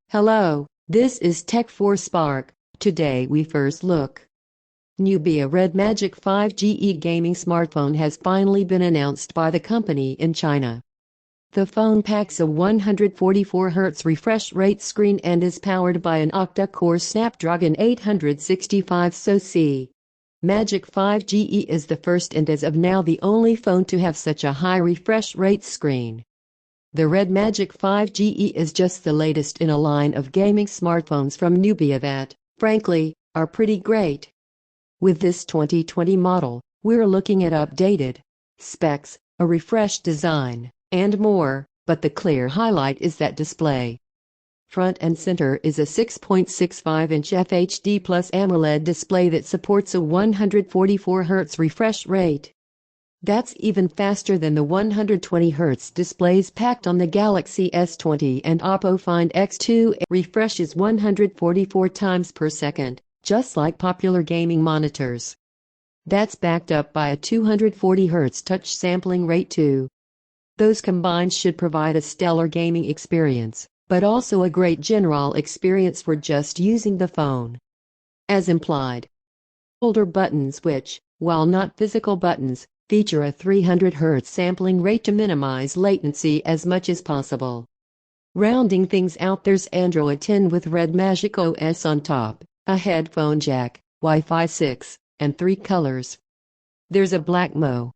Hello, this is Tech4 Spark. Today we first look. Nubia Red Magic 5Ge gaming smartphone has finally been announced by the company in China. The phone packs a 144Hz refresh rate screen and is powered by an octa-core Snapdragon 865 SoC. Magic 5Ge is the first and as of now the only phone to have such a high refresh rate screen. The Red Magic 5Ge is just the latest in a line of gaming smartphones from Nubia that, frankly, are pretty great. With this 2020 model, we're looking at updated specs, a refreshed design, and more, but the clear highlight is that display. Front and center is a 6.65-inch FHD Plus AMOLED display that supports a 144Hz refresh rate. That's even faster than the 120Hz displays packed on the Galaxy S20 and Oppo Find X2. Refreshes 144 times per second, just like popular gaming monitors. That's backed up by a 240Hz touch sampling rate too. Those combined should provide a stellar gaming experience, but also a great general experience for just using the phone. As implied, shoulder buttons which, while not physical buttons, feature a 300Hz sampling rate to minimize latency as much as possible. Rounding things out, there's Android 10 with Red Magic OS on top, a headphone jack, Wi-Fi 6, and 3 colors. There's a black Mo.